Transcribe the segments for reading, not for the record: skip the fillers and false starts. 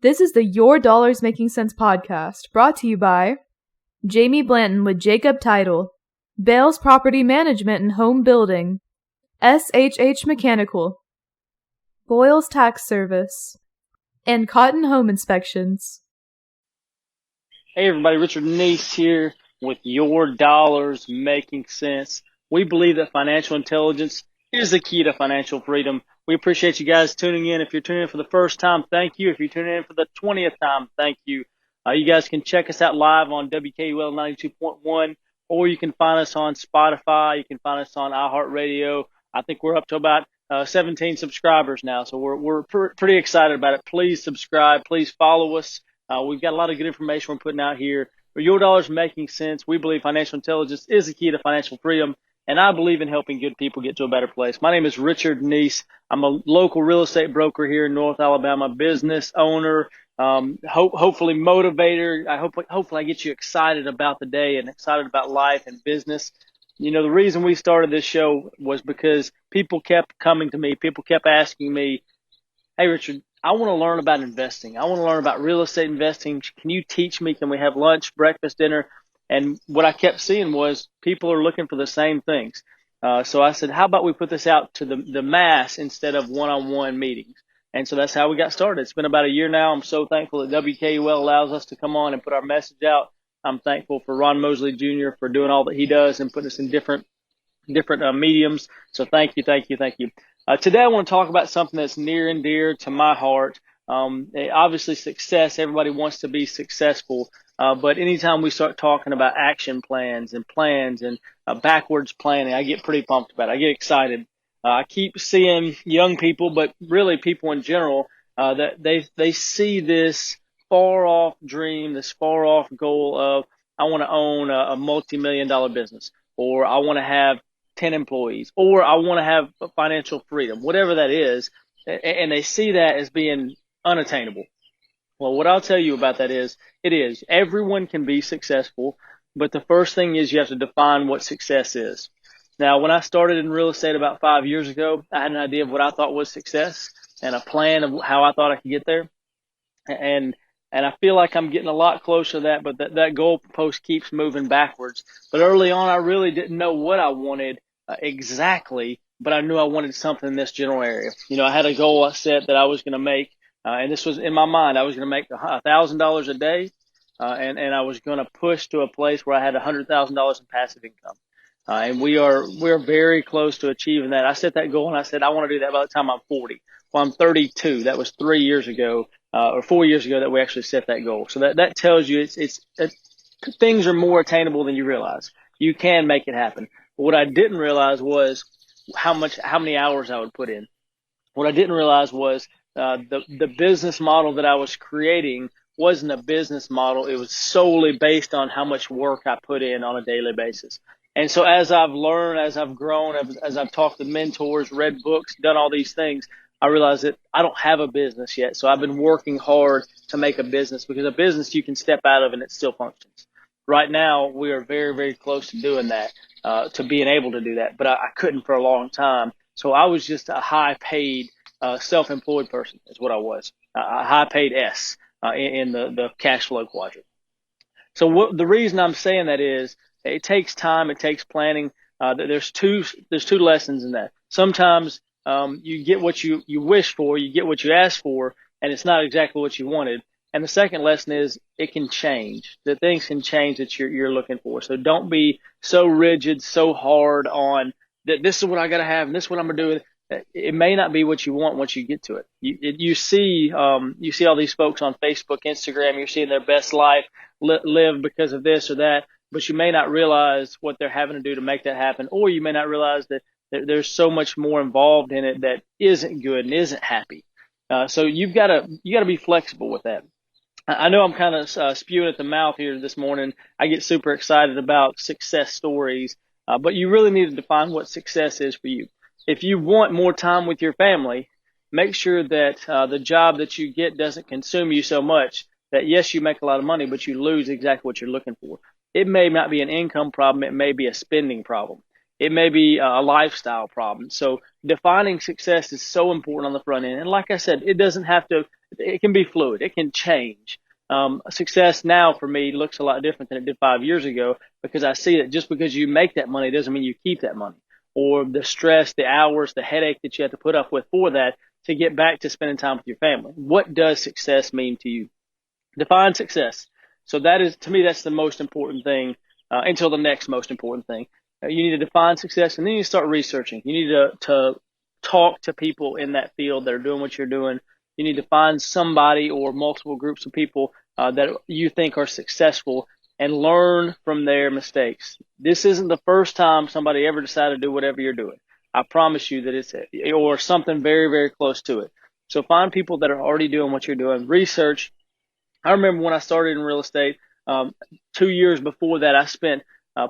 This is the Your Dollars Making Sense podcast, brought to you by Jamie Blanton with Jacob Title, Bales Property Management and Home Building, SHH Mechanical, Boyles Tax Service, and Cotton Home Inspections. Hey everybody, Richard Neese here with Your Dollars Making Sense. We believe that financial intelligence is the key to financial freedom. We appreciate you guys tuning in. If you're tuning in for the first time, thank you. If you're tuning in for the 20th time, thank you. You guys can check us out live on WKUL 92.1, or you can find us on Spotify. You can find us on iHeartRadio. I think we're up to about 17 subscribers now, so we're pretty excited about it. Please subscribe. Please follow us. We've got a lot of good information we're putting out here. For Your Dollars Making Sense, we believe financial intelligence is the key to financial freedom, and I believe in helping good people get to a better place. My name is Richard Neese. I'm a local real estate broker here in North Alabama, business owner, hopefully motivator. Hopefully I get you excited about the day and excited about life and business. You know, the reason we started this show was because people kept coming to me. People kept asking me, hey, Richard, I want to learn about investing. I want to learn about real estate investing. Can you teach me? Can we have lunch, breakfast, dinner? And what I kept seeing was people are looking for the same things. So I said, how about we put this out to the mass instead of one-on-one meetings? And so that's how we got started. It's been about a year now. I'm so thankful that WKUL allows us to come on and put our message out. I'm thankful for Ron Mosley Jr. for doing all that he does and putting us in different mediums. So thank you. Today I want to talk about something that's near and dear to my heart. Obviously success, everybody wants to be successful. But anytime we start talking about action plans and backwards planning, I get pretty pumped about it. I get excited. I keep seeing young people, but really people in general, that they see this far off dream, this far off goal of, I want to own a multi-million-dollar business, or I want to have 10 employees, or I want to have financial freedom, whatever that is. And they see that as being unattainable. Well, what I'll tell you about that is, everyone can be successful, but the first thing is you have to define what success is. Now, when I started in real estate about 5 years ago, I had an idea of what I thought was success and a plan of how I thought I could get there. And I feel like I'm getting a lot closer to that, but that goalpost keeps moving backwards. But early on, I really didn't know what I wanted exactly, but I knew I wanted something in this general area. You know, I had a goal I set that I was going to make, and this was in my mind. I was going to make $1,000 a day, and I was going to push to a place where I had $100,000 in passive income. And we're very close to achieving that. I set that goal and I said, I want to do that by the time I'm 40. Well, I'm 32. That was 3 years ago, or 4 years ago that we actually set that goal. So that tells you things are more attainable than you realize. You can make it happen. But what I didn't realize was how many hours I would put in. What I didn't realize was, the business model that I was creating wasn't a business model. It was solely based on how much work I put in on a daily basis. And so as I've learned, as I've grown, as I've talked to mentors, read books, done all these things, I realized that I don't have a business yet. So I've been working hard to make a business, because a business you can step out of and it still functions. Right now, we are very, very close to doing that, to being able to do that. But I couldn't for a long time. So I was just a high-paid, self-employed person is what I was, a high-paid S in the cash flow quadrant. So the reason I'm saying that is, it takes time, it takes planning. There's two lessons in that. Sometimes you get what you wish for, you get what you ask for, and it's not exactly what you wanted. And the second lesson is, it can change. That things can change that you're looking for. So don't be so rigid, so hard on that. This is what I got to have, and this is what I'm gonna do. It may not be what you want once you get to it. You see all these folks on Facebook, Instagram. You're seeing their best life live because of this or that. But you may not realize what they're having to do to make that happen, or you may not realize that there's so much more involved in it that isn't good and isn't happy. So you got to be flexible with that. I know I'm kind of spewing at the mouth here this morning. I get super excited about success stories, but you really need to define what success is for you. If you want more time with your family, make sure that the job that you get doesn't consume you so much that, yes, you make a lot of money, but you lose exactly what you're looking for. It may not be an income problem. It may be a spending problem. It may be a lifestyle problem. So defining success is so important on the front end. And like I said, it doesn't have to it can be fluid. It can change. Success now for me looks a lot different than it did 5 years ago, because I see that just because you make that money doesn't mean you keep that money, or the stress, the hours, the headache that you have to put up with for that to get back to spending time with your family. What does success mean to you? Define success. So that is, to me, that's the most important thing until the next most important thing. You need to define success, and then you start researching. You need to talk to people in that field that are doing what you're doing. You need to find somebody or multiple groups of people that you think are successful and learn from their mistakes. This isn't the first time somebody ever decided to do whatever you're doing. I promise you that it's or something very, very close to it. So find people that are already doing what you're doing. Research. I remember when I started in real estate, 2 years before that, I spent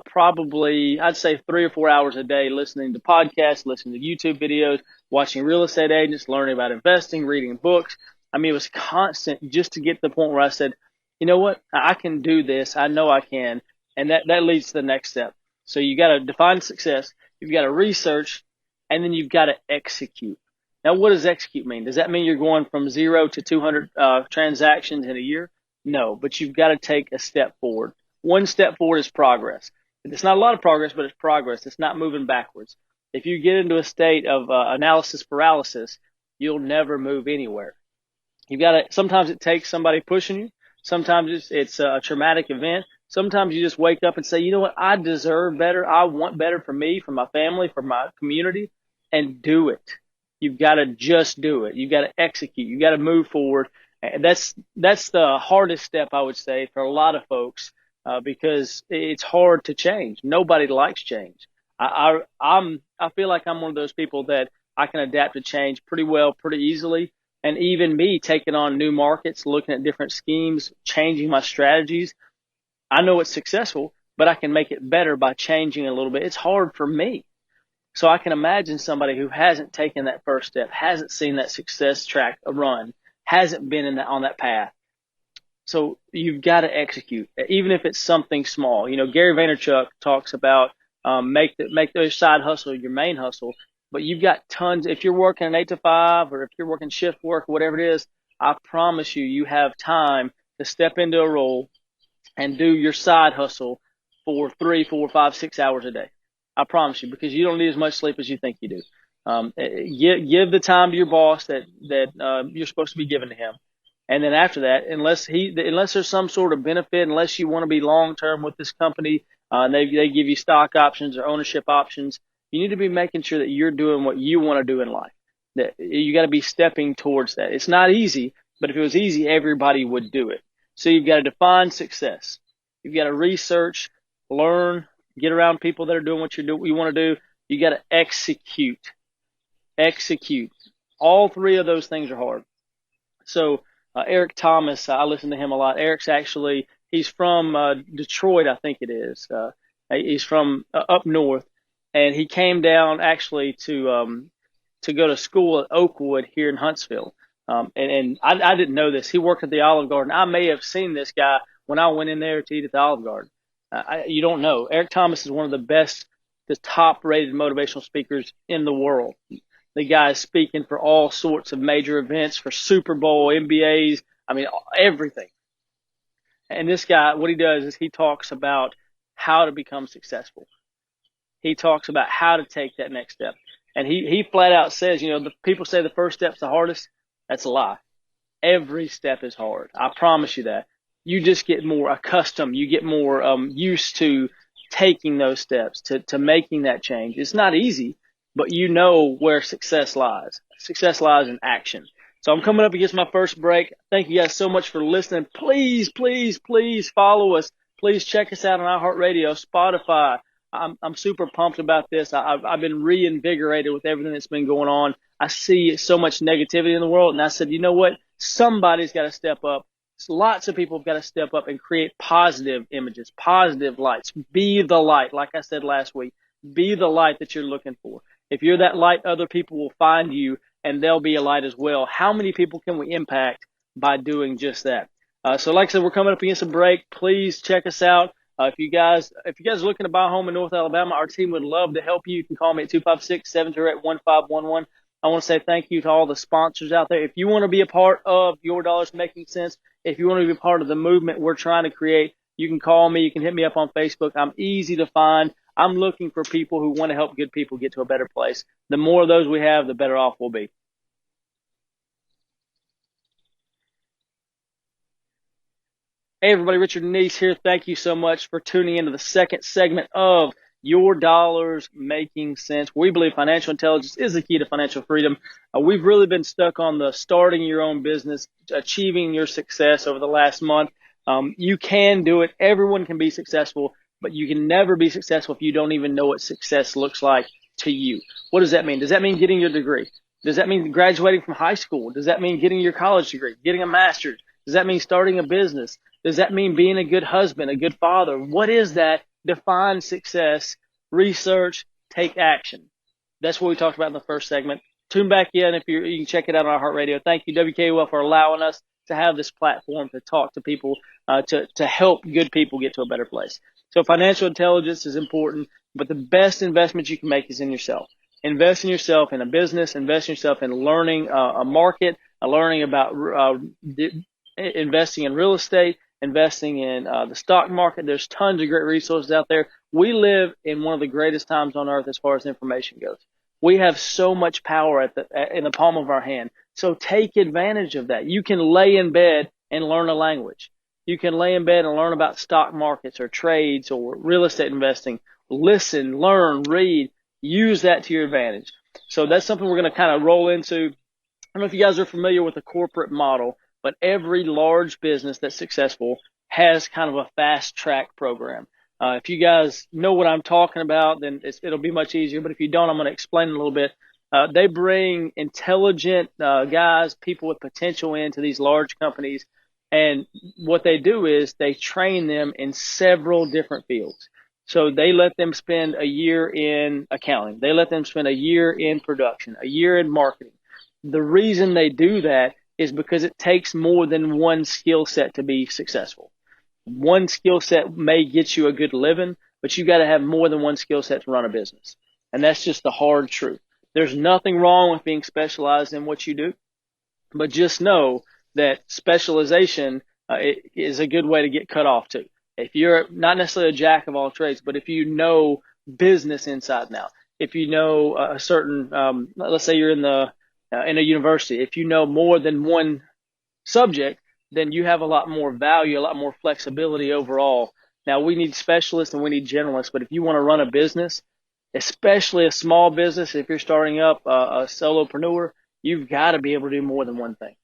probably, I'd say 3 or 4 hours a day listening to podcasts, listening to YouTube videos, watching real estate agents, learning about investing, reading books. I mean, it was constant just to get to the point where I said, you know what, I can do this. I know I can. And that leads to the next step. So you got to define success. You've got to research, and then you've got to execute. Now, what does execute mean? Does that mean you're going from 0 to 200 transactions in a year? No, but you've got to take a step forward. One step forward is progress. It's not a lot of progress, but it's progress. It's not moving backwards. If you get into a state of analysis paralysis, you'll never move anywhere. You've got to. Sometimes it takes somebody pushing you. Sometimes it's a traumatic event. Sometimes you just wake up and say, you know what, I deserve better. I want better for me, for my family, for my community, and do it. You've got to just do it. You've got to execute. You've got to move forward. And that's the hardest step, I would say, for a lot of folks, because it's hard to change. Nobody likes change. I feel like I'm one of those people that I can adapt to change pretty well, pretty easily. And even me taking on new markets, looking at different schemes, changing my strategies, I know it's successful, but I can make it better by changing a little bit. It's hard for me. So I can imagine somebody who hasn't taken that first step, hasn't seen that success track run, hasn't been on that path. So you've got to execute, even if it's something small. You know, Gary Vaynerchuk talks about make the side hustle your main hustle. But you've got tons. If you're working an 8 to 5, or if you're working shift work, whatever it is, I promise you have time to step into a role and do your side hustle for 3, 4, 5, 6 hours a day. I promise you, because you don't need as much sleep as you think you do. Give the time to your boss that you're supposed to be giving to him. And then after that, unless there's some sort of benefit, unless you want to be long term with this company, and they give you stock options or ownership options, you need to be making sure that you're doing what you want to do in life. That you got to be stepping towards that. It's not easy, but if it was easy, everybody would do it. So you've got to define success. You've got to research, learn, get around people that are doing what you want to do. You got to execute. Execute. All three of those things are hard. So Eric Thomas, I listen to him a lot. He's from Detroit, I think it is. He's from up north, and he came down actually to go to school at Oakwood here in Huntsville. And I didn't know this. He worked at the Olive Garden. I may have seen this guy when I went in there to eat at the Olive Garden. You don't know. Eric Thomas is one of the top-rated motivational speakers in the world. The guy is speaking for all sorts of major events, for Super Bowl, NBAs, I mean, everything. And this guy, what he does is he talks about how to become successful. He talks about how to take that next step. And he flat out says, the people say the first step's the hardest. That's a lie. Every step is hard. I promise you that. You just get more accustomed. You get more used to taking those steps, to making that change. It's not easy, but you know where success lies. Success lies in action. So I'm coming up against my first break. Thank you guys so much for listening. Please, please, please follow us. Please check us out on iHeartRadio, Spotify. I'm super pumped about this. I've been reinvigorated with everything that's been going on. I see so much negativity in the world, and I said, you know what? Somebody's got to step up. Lots of people have got to step up and create positive images, positive lights. Be the light, like I said last week. Be the light that you're looking for. If you're that light, other people will find you, and they'll be a light as well. How many people can we impact by doing just that? So like I said, we're coming up against a break. Please check us out. If you guys are looking to buy a home in North Alabama, our team would love to help you. You can call me at 256-728-1511. I want to say thank you to all the sponsors out there. If you want to be a part of Your Dollars Making Sense, if you want to be a part of the movement we're trying to create, you can call me. You can hit me up on Facebook. I'm easy to find. I'm looking for people who want to help good people get to a better place. The more of those we have, the better off we'll be. Hey everybody, Richard Neese here. Thank you so much for tuning into the second segment of Your Dollars Making Sense. We believe financial intelligence is the key to financial freedom. We've really been stuck on the starting your own business, achieving your success over the last month. You can do it. Everyone can be successful, but you can never be successful if you don't even know what success looks like to you. What does that mean? Does that mean getting your degree? Does that mean graduating from high school? Does that mean getting your college degree, getting a master's? Does that mean starting a business? Does that mean being a good husband, a good father? What is that? Define success, research, take action. That's what we talked about in the first segment. Tune back in if you can check it out on our iHeartRadio. Thank you, WKOL, for allowing us to have this platform to talk to people, to help good people get to a better place. So financial intelligence is important, but the best investment you can make is in yourself. Invest in yourself in a business, invest in yourself in learning a market, learning about investing in real estate, investing in the stock market. There's tons of great resources out there. We live in one of the greatest times on earth as far as information goes. We have so much power in the palm of our hand. So take advantage of that. You can lay in bed and learn a language. You can lay in bed and learn about stock markets or trades or real estate investing. Listen, learn, read, use that to your advantage. So that's something we're going to kind of roll into. I don't know if you guys are familiar with the corporate model, but every large business that's successful has kind of a fast track program. If you guys know what I'm talking about, then it'll be much easier. But if you don't, I'm going to explain it a little bit. They bring intelligent guys, people with potential into these large companies. And what they do is they train them in several different fields. So they let them spend a year in accounting. They let them spend a year in production, a year in marketing. The reason they do that is because it takes more than one skill set to be successful. One skill set may get you a good living, but you got to have more than one skill set to run a business. And that's just the hard truth. There's nothing wrong with being specialized in what you do, but just know that specialization is a good way to get cut off too. If you're not necessarily a jack of all trades, but if you know business inside and out, if you know a certain, let's say you're in a university, if you know more than one subject, then you have a lot more value, a lot more flexibility overall. Now, we need specialists and we need generalists, but if you want to run a business, especially a small business, if you're starting up a solopreneur, you've got to be able to do more than one thing.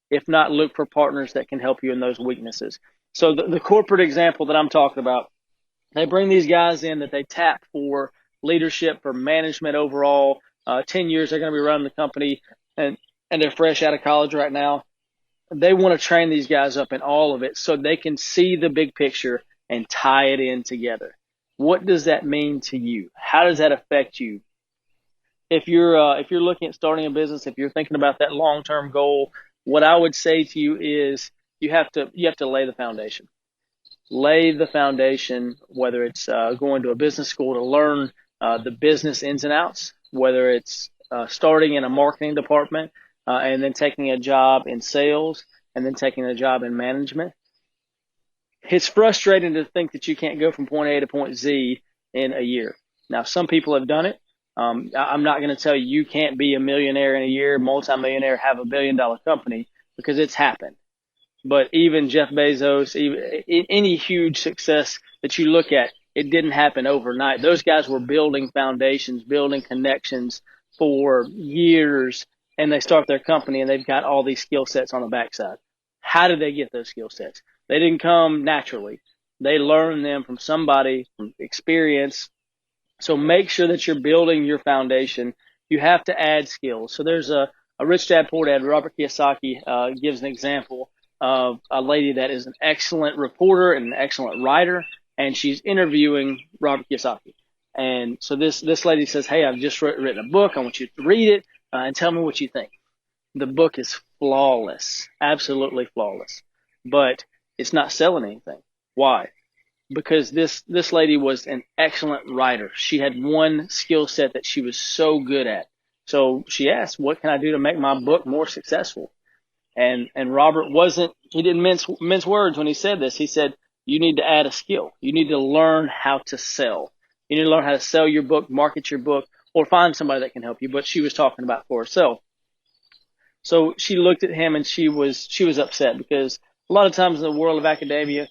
If not, look for partners that can help you in those weaknesses. So the corporate example that I'm talking about, they bring these guys in that they tap for leadership, for management overall. 10 years they're going to be running the company, and they're fresh out of college right now. They want to train these guys up in all of it so they can see the big picture and tie it in together. What does that mean to you? How does that affect you? If you're looking at starting a business, if you're thinking about that long-term goal, what I would say to you is you have to lay the foundation. Lay the foundation, whether it's going to a business school to learn the business ins and outs, whether it's starting in a marketing department and then taking a job in sales and then taking a job in management. It's frustrating to think that you can't go from point A to point Z in a year. Now, some people have done it. I'm not going to tell you you can't be a millionaire in a year, multimillionaire, have $1 billion company, because it's happened. But even Jeff Bezos, even any huge success that you look at, it didn't happen overnight. Those guys were building foundations, building connections for years, and they start their company and they've got all these skill sets on the backside. How did they get those skill sets? They didn't come naturally. They learned them from somebody, from experience. So make sure that you're building your foundation. You have to add skills. So there's a Rich Dad Poor Dad, Robert Kiyosaki gives an example of a lady that is an excellent reporter and an excellent writer, and she's interviewing Robert Kiyosaki. And so this lady says, hey, I've just written a book. I want you to read it and tell me what you think. The book is flawless, absolutely flawless, but it's not selling anything. Why? Because this lady was an excellent writer. She had one skill set that she was so good at. So she asked, what can I do to make my book more successful? And Robert he didn't mince words when he said this. He said, you need to add a skill. You need to learn how to sell. You need to learn how to sell your book, market your book, or find somebody that can help you. But she was talking about for herself. So she looked at him and she was upset, because a lot of times in the world of academia,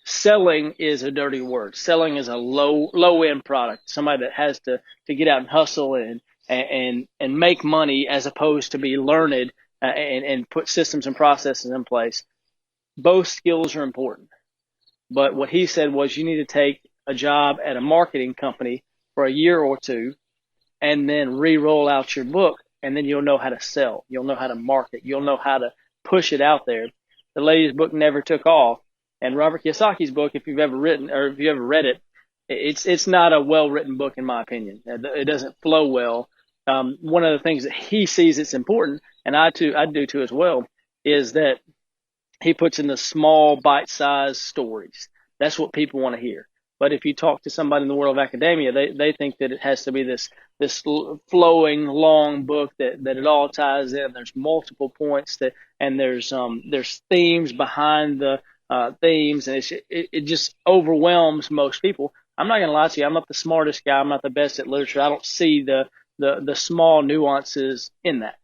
selling is a dirty word. Selling is a low end product. Somebody that has to get out and hustle and make money, as opposed to be learned and put systems and processes in place. Both skills are important. But what he said was, you need to take a job at a marketing company for a year or two and then re-roll out your book, and then you'll know how to sell. You'll know how to market. You'll know how to push it out there. The lady's book never took off. And Robert Kiyosaki's book, if you've ever read it, it's not a well-written book, in my opinion. It doesn't flow well. One of the things that he sees it's important, and I do too as well, is that he puts in the small bite-sized stories. That's what people want to hear. But if you talk to somebody in the world of academia, they think that it has to be this flowing long book that it all ties in. There's multiple points and there's themes behind the themes, and it just overwhelms most people. I'm not going to lie to you. I'm not the smartest guy. I'm not the best at literature. I don't see the small nuances in that.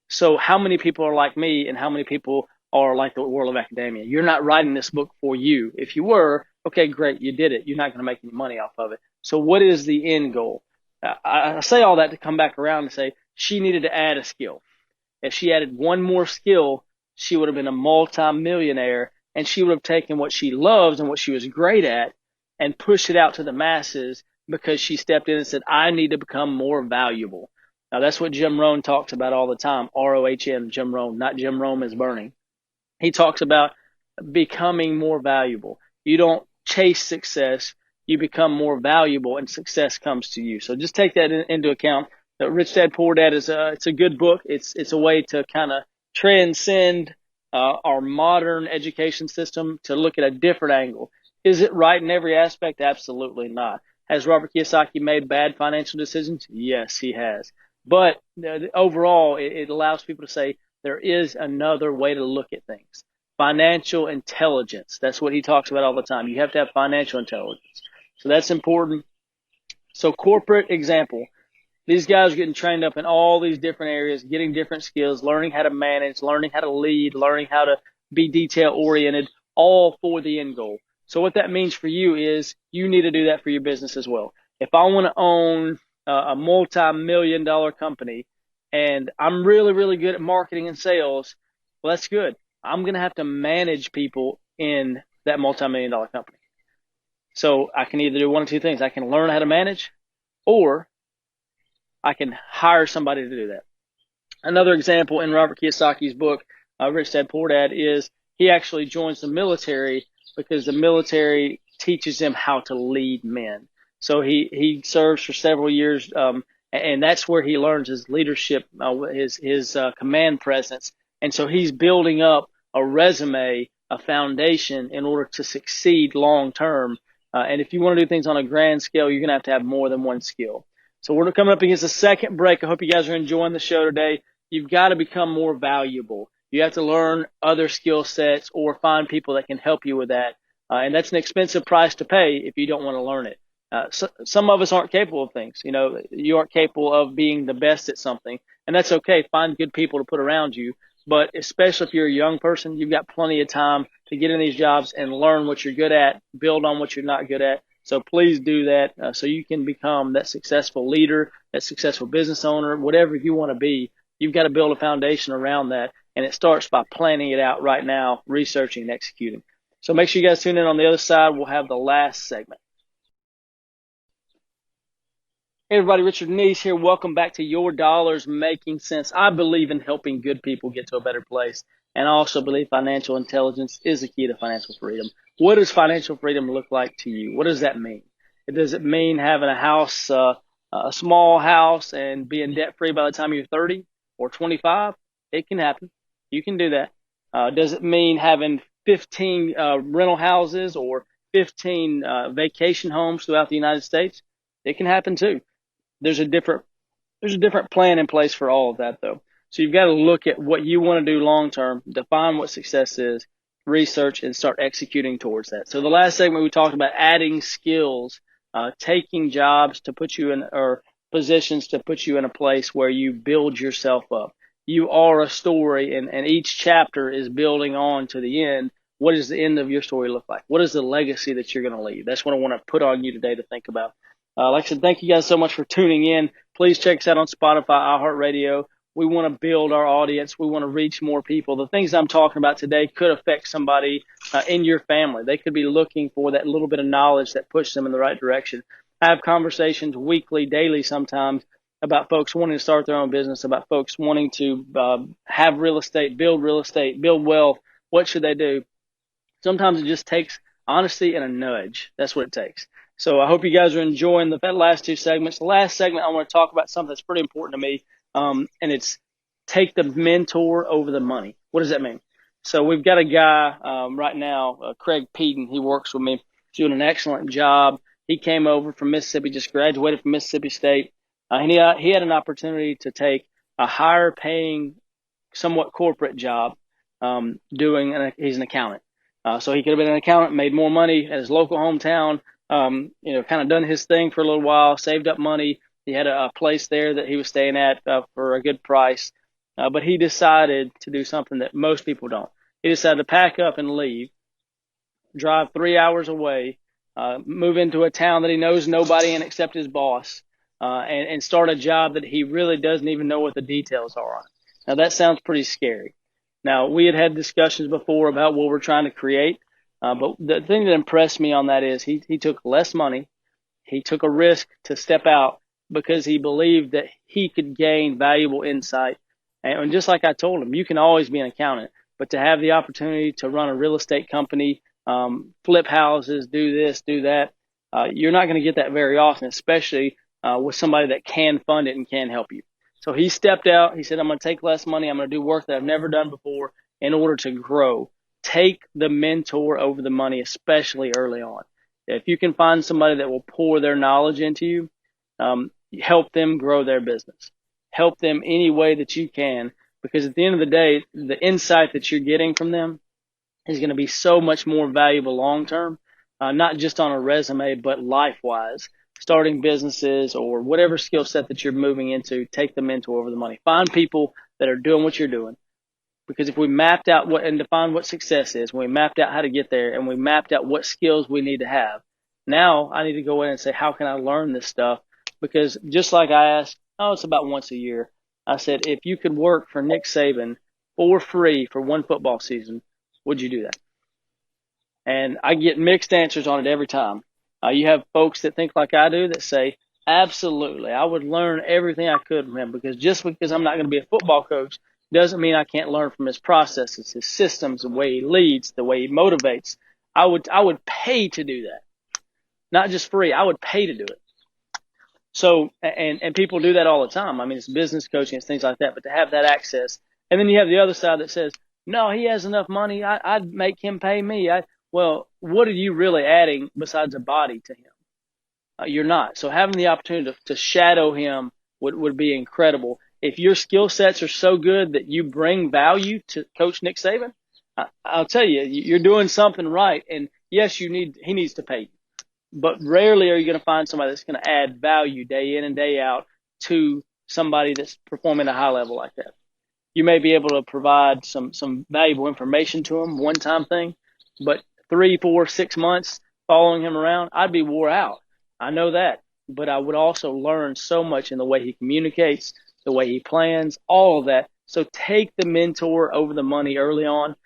So how many people are like me, and how many people are like the world of academia? You're not writing this book for you. If you were, okay, great, you did it. You're not going to make any money off of it. So what is the end goal? I say all that to come back around and say she needed to add a skill. If she added one more skill, she would have been a multi-millionaire, and she would have taken what she loves and what she was great at and pushed it out to the masses, because she stepped in and said, I need to become more valuable. Now, that's what Jim Rohn talks about all the time. ROHN, Jim Rohn, not Jim Rome is burning. He talks about becoming more valuable. You don't chase success. You become more valuable, and success comes to you. So just take that into account. Rich Dad, Poor Dad it's a good book. It's a way to kind of transcend our modern education system to look at a different angle. Is it right in every aspect? Absolutely not. Has Robert Kiyosaki made bad financial decisions? Yes, he has. But overall, it allows people to say there is another way to look at things. Financial intelligence. That's what he talks about all the time. You have to have financial intelligence. So that's important. So corporate example. These guys are getting trained up in all these different areas, getting different skills, learning how to manage, learning how to lead, learning how to be detail oriented, all for the end goal. So what that means for you is you need to do that for your business as well. If I want to own a multi-million-dollar company and I'm really, really good at marketing and sales, well, that's good. I'm going to have to manage people in that multi-million-dollar company. So I can either do one of two things. I can learn how to manage, or I can hire somebody to do that. Another example in Robert Kiyosaki's book, Rich Dad, Poor Dad, is he actually joins the military because the military teaches him how to lead men. So he serves for several years, and that's where he learns his leadership, his command presence. And so he's building up a resume, a foundation in order to succeed long term. And if you want to do things on a grand scale, you're going to have more than one skill. So we're coming up against the second break. I hope you guys are enjoying the show today. You've got to become more valuable. You have to learn other skill sets or find people that can help you with that. And that's an expensive price to pay if you don't want to learn it. Some of us aren't capable of things. You know, you aren't capable of being the best at something, and that's okay. Find good people to put around you. But especially if you're a young person, you've got plenty of time to get in these jobs and learn what you're good at, build on what you're not good at. So please do that so you can become that successful leader, that successful business owner, whatever you want to be. You've got to build a foundation around that, and it starts by planning it out right now, researching and executing. So make sure you guys tune in. On the other side, we'll have the last segment. Hey everybody, Richard Neese here. Welcome back to Your Dollars Making Sense. I believe in helping good people get to a better place, and I also believe financial intelligence is the key to financial freedom. What does financial freedom look like to you? What does that mean? Does it mean having a house, a small house, and being debt-free by the time you're 30 or 25? It can happen. You can do that. Does it mean having 15 rental houses or 15 vacation homes throughout the United States? It can happen too. There's a different There's a different plan in place for all of that, though. So you've got to look at what you want to do long term, define what success is, research, and start executing towards that. So the last segment we talked about adding skills, taking jobs to put you in, or positions to put you in a place where you build yourself up. You are a story, and each chapter is building on to the end. What does the end of your story look like? What is the legacy that you're going to leave? That's what I want to put on you today to think about. Like I said, thank you guys so much for tuning in. Please check us out on Spotify, iHeartRadio. We want to build our audience. We want to reach more people. The things I'm talking about today could affect somebody in your family. They could be looking for that little bit of knowledge that pushes them in the right direction. I have conversations weekly, daily sometimes, about folks wanting to start their own business, about folks wanting to have real estate, build wealth. What should they do? Sometimes it just takes honesty and a nudge. That's what it takes. So I hope you guys are enjoying the last two segments. The last segment, I want to talk about something that's pretty important to me, and it's take the mentor over the money. What does that mean? So we've got a guy right now, Craig Peden. He works with me. He's doing an excellent job. He came over from Mississippi, just graduated from Mississippi State. And he had an opportunity to take a higher paying, somewhat corporate job he's an accountant. So he could have been an accountant, made more money at his local hometown, kind of done his thing for a little while, saved up money. He had a place there that he was staying at for a good price. But he decided to do something that most people don't. He decided to pack up and leave, drive 3 hours away, move into a town that he knows nobody in except his boss, and start a job that he really doesn't even know what the details are on. Now, that sounds pretty scary. Now, we had discussions before about what we're trying to create, but the thing that impressed me on that is he took less money. He took a risk to step out because he believed that he could gain valuable insight. And just like I told him, you can always be an accountant, but to have the opportunity to run a real estate company, flip houses, do this, do that, you're not going to get that very often, especially with somebody that can fund it and can help you. So he stepped out. He said, I'm going to take less money. I'm going to do work that I've never done before in order to grow. Take the mentor over the money, especially early on. If you can find somebody that will pour their knowledge into you, help them grow their business. Help them any way that you can, because at the end of the day, the insight that you're getting from them is going to be so much more valuable long term, not just on a resume, but life-wise. Starting businesses or whatever skill set that you're moving into, take the mentor over the money. Find people that are doing what you're doing. Because if we mapped out and defined what success is, when we mapped out how to get there, and we mapped out what skills we need to have, now I need to go in and say, how can I learn this stuff? Because just like I asked, it's about once a year. I said, if you could work for Nick Saban for free for one football season, would you do that? And I get mixed answers on it every time. You have folks that think like I do that say, absolutely, I would learn everything I could from him, because just because I'm not going to be a football coach doesn't mean I can't learn from his processes, his systems, the way he leads, the way he motivates. I would pay to do that. Not just free, I would pay to do it. So, and people do that all the time. I mean, it's business coaching, it's things like that, but to have that access. And then you have the other side that says, no, he has enough money, I'd make him pay me. Well, what are you really adding besides a body to him? You're not. So having the opportunity to shadow him would be incredible. If your skill sets are so good that you bring value to Coach Nick Saban, I'll tell you, you're doing something right. And yes, he needs to pay you. But rarely are you going to find somebody that's going to add value day in and day out to somebody that's performing at a high level like that. You may be able to provide some valuable information to them, one-time thing, but 3, 4, 6 months following him around, I'd be wore out. I know that. But I would also learn so much in the way he communicates, the way he plans, all of that. So take the mentor over the money early on.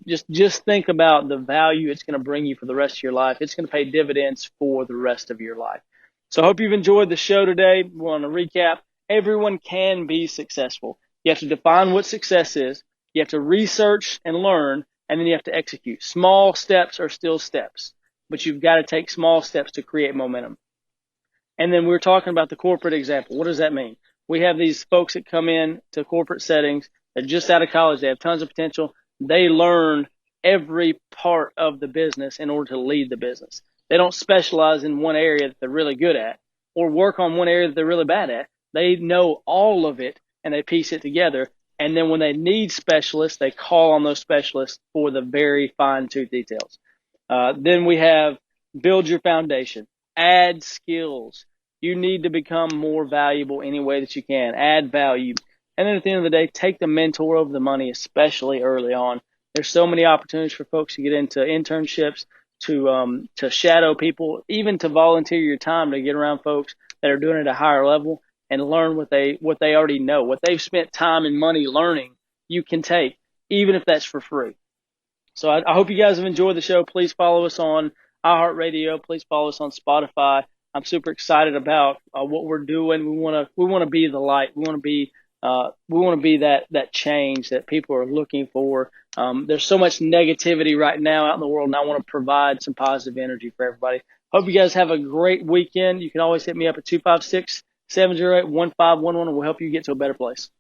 Just think about the value it's going to bring you for the rest of your life. It's going to pay dividends for the rest of your life. So I hope you've enjoyed the show today. We want to recap. Everyone can be successful. You have to define what success is. You have to research and learn, and then you have to execute. Small steps are still steps, but you've got to take small steps to create momentum. And then we're talking about the corporate example. What does that mean? We have these folks that come in to corporate settings. They're just out of college. They have tons of potential. They learn every part of the business in order to lead the business. They don't specialize in one area that they're really good at or work on one area that they're really bad at. They know all of it and they piece it together. And then when they need specialists, they call on those specialists for the very fine-tooth details. Then we have build your foundation, add skills. You need to become more valuable any way that you can, add value. And then at the end of the day, take the mentor over the money, especially early on. There's so many opportunities for folks to get into internships, to shadow people, even to volunteer your time to get around folks that are doing it at a higher level and learn what they already know, what they've spent time and money learning. You can take, even if that's for free. So I hope you guys have enjoyed the show. Please follow us on iHeartRadio. Please follow us on Spotify. I'm super excited about what we're doing. We want to be the light. We want to be that change that people are looking for. There's so much negativity right now out in the world, and I want to provide some positive energy for everybody. Hope you guys have a great weekend. You can always hit me up at 256-708-1511, and we'll help you get to a better place.